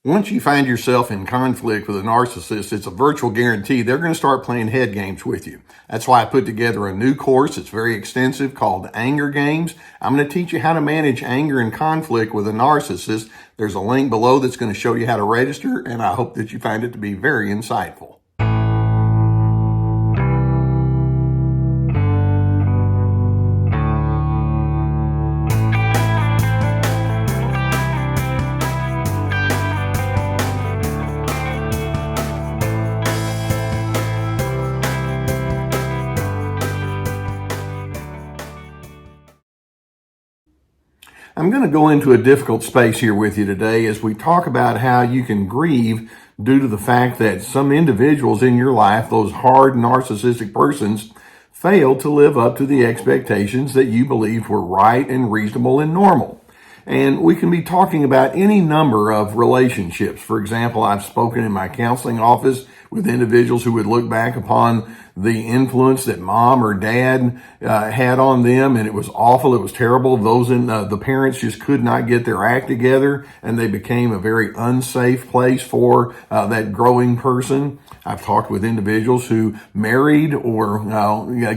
Once you find yourself in conflict with a narcissist, it's a virtual guarantee they're going to start playing head games with you. That's why I put together a new course. It's very extensive called Anger Games. I'm going to teach you how to manage anger and conflict with a narcissist. There's a link below that's going to show you how to register, and I hope that you find it to be very insightful. I'm going to go into a difficult space here with you today as we talk about how you can grieve due to the fact that some individuals in your life, those hard narcissistic persons, failed to live up to the expectations that you believed were right and reasonable and normal. And we can be talking about any number of relationships. For example, I've spoken in my counseling office with individuals who would look back upon the influence that mom or dad had on them, and it was awful. It was terrible. Those the parents just could not get their act together, and they became a very unsafe place for that growing person. I've talked with individuals who married or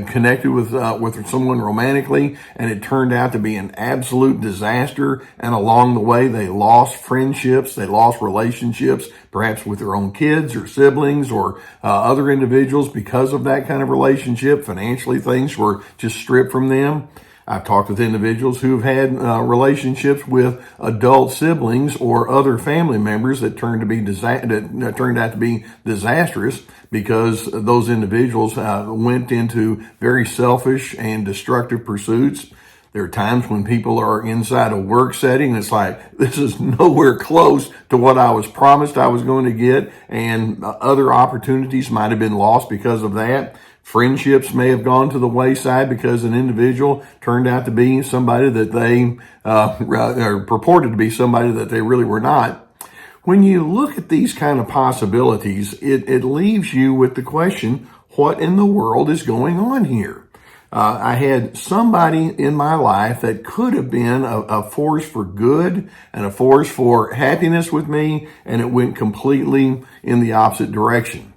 connected with someone romantically, and it turned out to be an absolute disaster. And along the way, they lost friendships, they lost relationships, perhaps with their own kids or siblings or other individuals because of that kind of relationship. Financially, things were just stripped from them. I've talked with individuals who've had relationships with adult siblings or other family members that turned out to be disastrous because those individuals went into very selfish and destructive pursuits. There are times when people are inside a work setting. It's like, this is nowhere close to what I was promised I was going to get, and other opportunities might have been lost because of that. Friendships may have gone to the wayside because an individual turned out to be somebody that they or purported to be somebody that they really were not. When you look at these kind of possibilities, it leaves you with the question, what in the world is going on here? I had somebody in my life that could have been a force for good and a force for happiness with me, and it went completely in the opposite direction.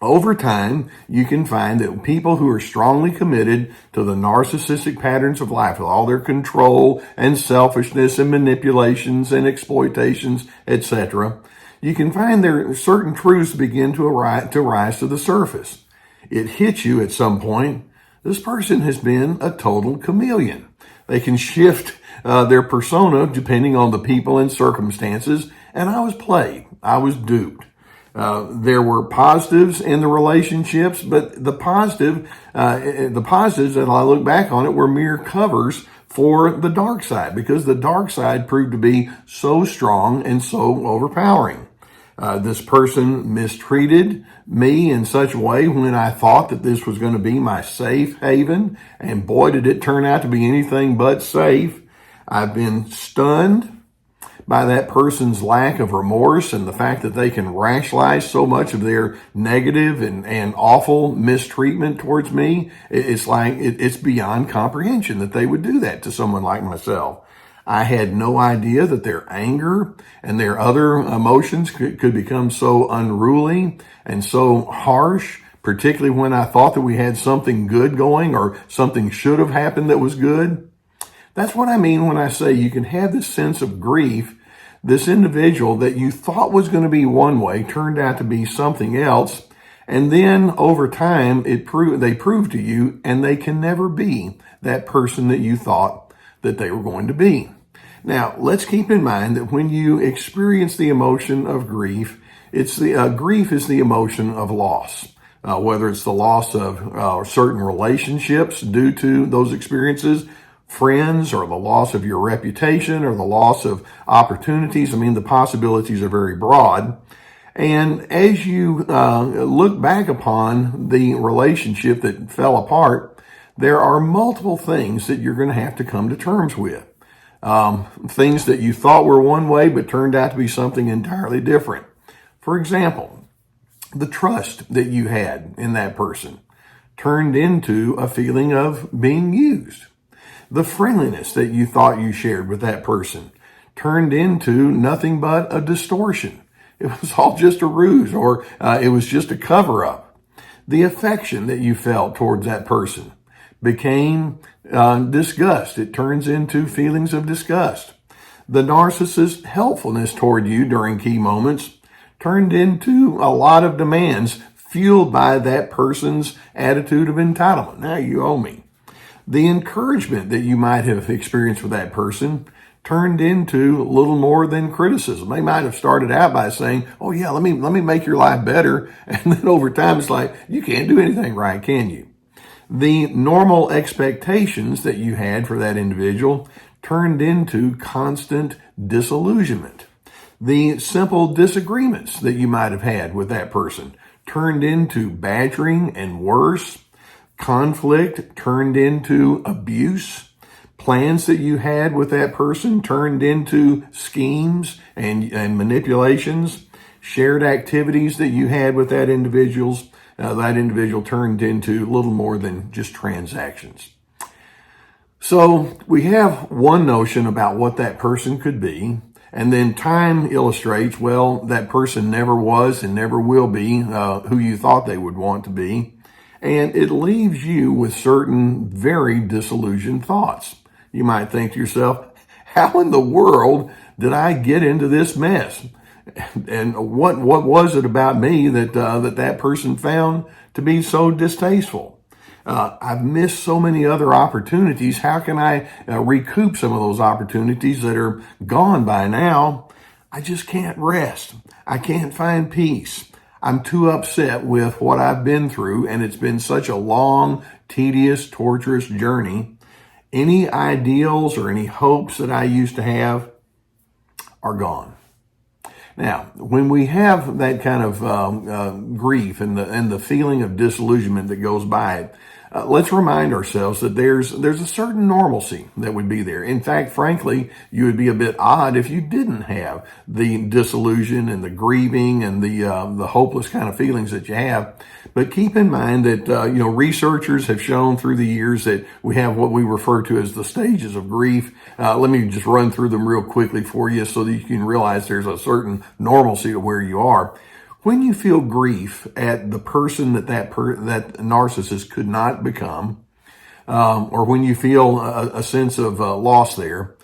Over time, you can find that people who are strongly committed to the narcissistic patterns of life, with all their control and selfishness and manipulations and exploitations, etc., you can find there certain truths begin to rise to the surface. It hits you at some point. This person has been a total chameleon. They can shift their persona depending on the people and circumstances, and I was played. I was duped. There were positives in the relationships, but the positives, as I look back on it, were mere covers for the dark side, because the dark side proved to be so strong and so overpowering. This person mistreated me in such a way when I thought that this was going to be my safe haven, and boy, did it turn out to be anything but safe. I've been stunned by that person's lack of remorse and the fact that they can rationalize so much of their negative and awful mistreatment towards me. It's like, it's beyond comprehension that they would do that to someone like myself. I had no idea that their anger and their other emotions could become so unruly and so harsh, particularly when I thought that we had something good going or something should have happened that was good. That's what I mean when I say you can have this sense of grief. This individual that you thought was going to be one way turned out to be something else. And then over time, they prove to you, and they can never be that person that you thought that they were going to be. Now, let's keep in mind that when you experience the emotion of grief, grief is the emotion of loss. Whether it's the loss of certain relationships due to those experiences, friends, or the loss of your reputation, or the loss of opportunities. I mean, the possibilities are very broad. And as you look back upon the relationship that fell apart, there are multiple things that you're going to have to come to terms with. Things that you thought were one way but turned out to be something entirely different. For example, the trust that you had in that person turned into a feeling of being used. The friendliness that you thought you shared with that person turned into nothing but a distortion. It was all just a ruse, or it was just a cover up. The affection that you felt towards that person became disgust. It turns into feelings of disgust. The narcissist's helpfulness toward you during key moments turned into a lot of demands fueled by that person's attitude of entitlement. Now you owe me. The encouragement that you might have experienced with that person turned into little more than criticism. They might have started out by saying, "Oh yeah, let me make your life better." And then over time it's like, you can't do anything right, can you? The normal expectations that you had for that individual turned into constant disillusionment. The simple disagreements that you might have had with that person turned into badgering and worse. Conflict turned into abuse. Plans that you had with that person turned into schemes and manipulations. Shared activities that you had with that individual turned into little more than just transactions. So we have one notion about what that person could be, and then time illustrates, well, that person never was and never will be who you thought they would want to be, and it leaves you with certain very disillusioned thoughts. You might think to yourself, how in the world did I get into this mess? And what was it about me that person found to be so distasteful? I've missed so many other opportunities. How can I recoup some of those opportunities that are gone by now? I just can't rest. I can't find peace. I'm too upset with what I've been through, and it's been such a long, tedious, torturous journey. Any ideals or any hopes that I used to have are gone. Now, when we have that kind of grief and the feeling of disillusionment that goes by it, let's remind ourselves that there's a certain normalcy that would be there. In fact, frankly, you would be a bit odd if you didn't have the disillusion and the grieving and the hopeless kind of feelings that you have. But keep in mind that researchers have shown through the years that we have what we refer to as the stages of grief. Let me just run through them real quickly for you so that you can realize there's a certain normalcy to where you are. When you feel grief at the person that narcissist could not become, or when you feel a sense of loss there,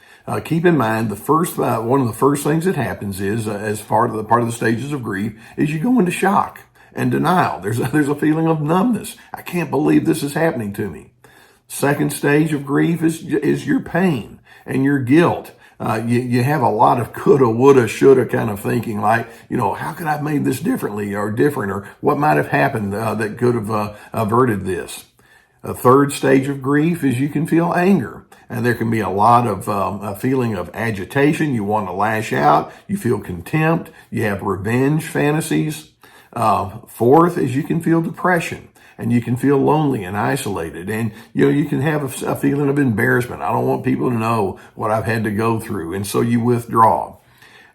keep in mind one of the first things that happens is, as part of the stages of grief, is you go into shock and denial. There's a feeling of numbness. I can't believe this is happening to me. Second stage of grief is your pain and your guilt. You have a lot of coulda, woulda, shoulda kind of thinking, like, how could I have made this differently or different, or what might have happened that could have averted this. A third stage of grief is you can feel anger, and there can be a lot of a feeling of agitation. You want to lash out. You feel contempt. You have revenge fantasies. Fourth is you can feel depression. And you can feel lonely and isolated. And, you can have a feeling of embarrassment. I don't want people to know what I've had to go through. And so you withdraw.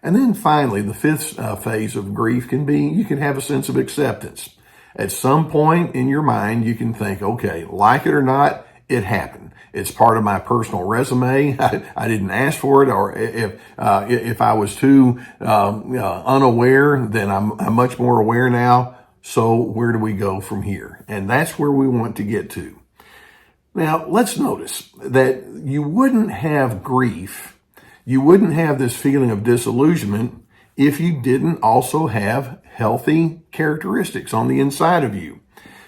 And then finally, the fifth phase of grief you can have a sense of acceptance. At some point in your mind, you can think, okay, like it or not, it happened. It's part of my personal resume. I didn't ask for it, or if I was too unaware, then I'm much more aware now. So where do we go from here? And that's where we want to get to. Now, let's notice that you wouldn't have grief, you wouldn't have this feeling of disillusionment if you didn't also have healthy characteristics on the inside of you.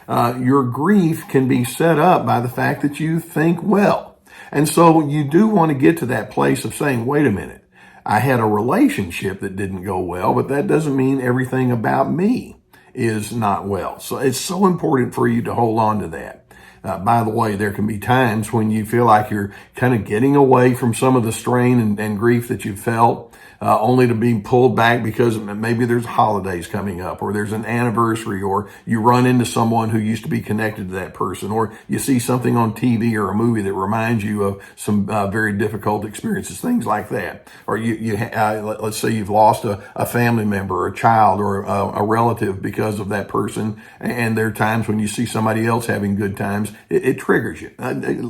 Your grief can be set up by the fact that you think well. And so you do want to get to that place of saying, wait a minute, I had a relationship that didn't go well, but that doesn't mean everything about me is not well. So it's so important for you to hold on to that. By the way, there can be times when you feel like you're kind of getting away from some of the strain and grief that you felt, only to be pulled back because maybe there's holidays coming up, or there's an anniversary, or you run into someone who used to be connected to that person, or you see something on TV or a movie that reminds you of some very difficult experiences, things like that. Or let's say you've lost a family member, or a child, or a relative because of that person, and there are times when you see somebody else having good times, it triggers you.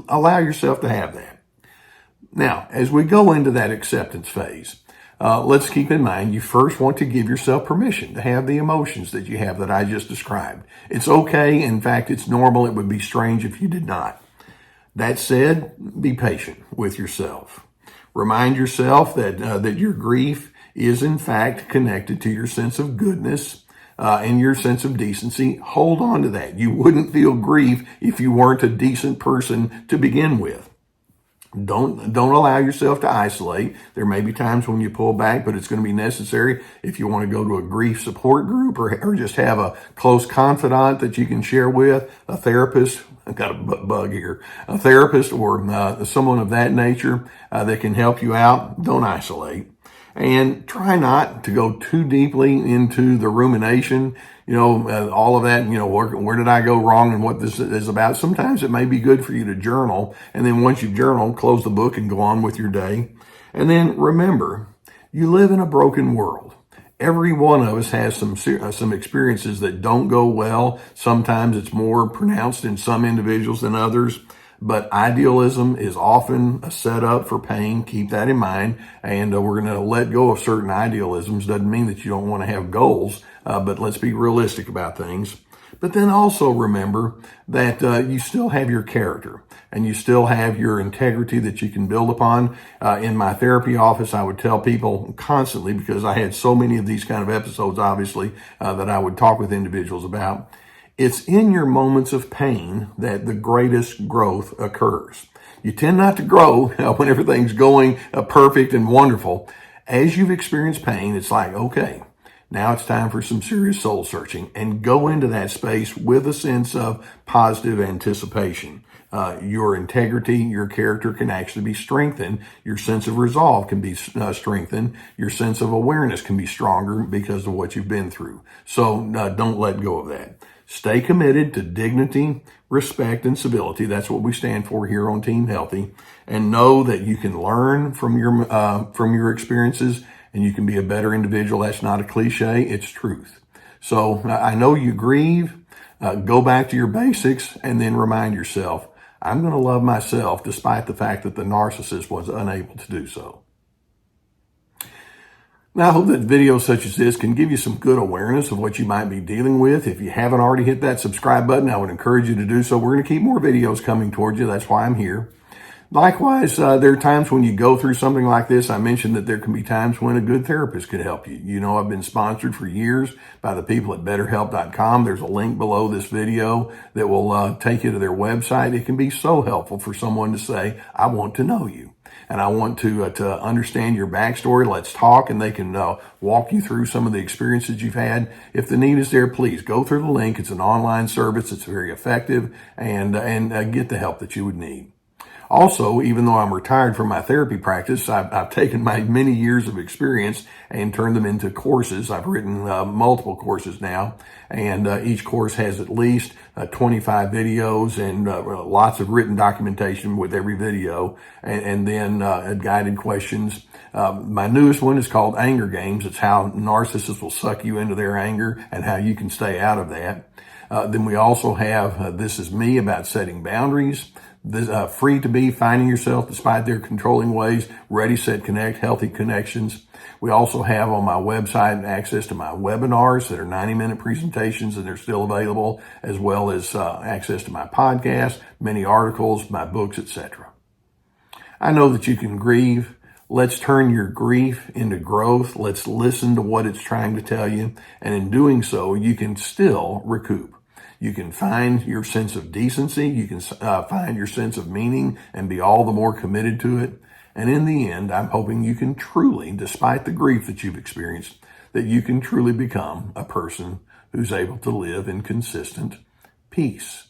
Allow yourself to have that. Now, as we go into that acceptance phase, let's keep in mind you first want to give yourself permission to have the emotions that you have that I just described. It's okay. In fact, it's normal. It would be strange if you did not. That said, be patient with yourself. Remind yourself that your grief is in fact connected to your sense of goodness and your sense of decency. Hold on to that. You wouldn't feel grief if you weren't a decent person to begin with. Don't allow yourself to isolate. There may be times when you pull back, but it's going to be necessary if you want to go to a grief support group or just have a close confidant that you can share with, a therapist. I've got a bug here. A therapist or someone of that nature that can help you out. Don't isolate. And try not to go too deeply into the rumination, all of that, where did I go wrong and what this is about. Sometimes it may be good for you to journal. And then once you've journaled, close the book and go on with your day. And then remember, you live in a broken world. Every one of us has some experiences that don't go well. Sometimes it's more pronounced in some individuals than others. But idealism is often a setup for pain. Keep that in mind. And we're going to let go of certain idealisms. Doesn't mean that you don't want to have goals, but let's be realistic about things. But then also remember that you still have your character and you still have your integrity that you can build upon. In my therapy office, I would tell people constantly, because I had so many of these kind of episodes, obviously, that I would talk with individuals about. It's in your moments of pain that the greatest growth occurs. You tend not to grow when everything's going perfect and wonderful. As you've experienced pain, it's like, okay, now it's time for some serious soul searching, and go into that space with a sense of positive anticipation. Your integrity, your character can actually be strengthened. Your sense of resolve can be strengthened. Your sense of awareness can be stronger because of what you've been through. So don't let go of that. Stay committed to dignity, respect, and civility. That's what we stand for here on Team Healthy. And know that you can learn from your experiences and you can be a better individual. That's not a cliche. It's truth. So I know you grieve. Go back to your basics and then remind yourself, I'm going to love myself despite the fact that the narcissist was unable to do so. Now, I hope that videos such as this can give you some good awareness of what you might be dealing with. If you haven't already hit that subscribe button, I would encourage you to do so. We're going to keep more videos coming towards you. That's why I'm here. Likewise, there are times when you go through something like this. I mentioned that there can be times when a good therapist could help you. I've been sponsored for years by the people at BetterHelp.com. There's a link below this video that will take you to their website. It can be so helpful for someone to say, I want to know you. And I want to understand your backstory. Let's talk, and they can walk you through some of the experiences you've had. If the need is there, please go through the link. It's an online service. It's very effective, and get the help that you would need. Also, even though I'm retired from my therapy practice, I've taken my many years of experience and turned them into courses. I've written multiple courses now, and each course has at least 25 videos and lots of written documentation with every video, and then guided questions. My newest one is called Anger Games. It's how narcissists will suck you into their anger and how you can stay out of that. Then we also have This Is Me, about setting boundaries. Free to be, finding yourself despite their controlling ways, Ready, Set, Connect, healthy connections. We also have on my website access to my webinars that are 90-minute presentations, and they're still available, as well as access to my podcast, many articles, my books, etc. I know that you can grieve. Let's turn your grief into growth. Let's listen to what it's trying to tell you. And in doing so, you can still recoup. You can find your sense of decency. You can find your sense of meaning and be all the more committed to it. And in the end, I'm hoping you can truly, despite the grief that you've experienced, that you can truly become a person who's able to live in consistent peace.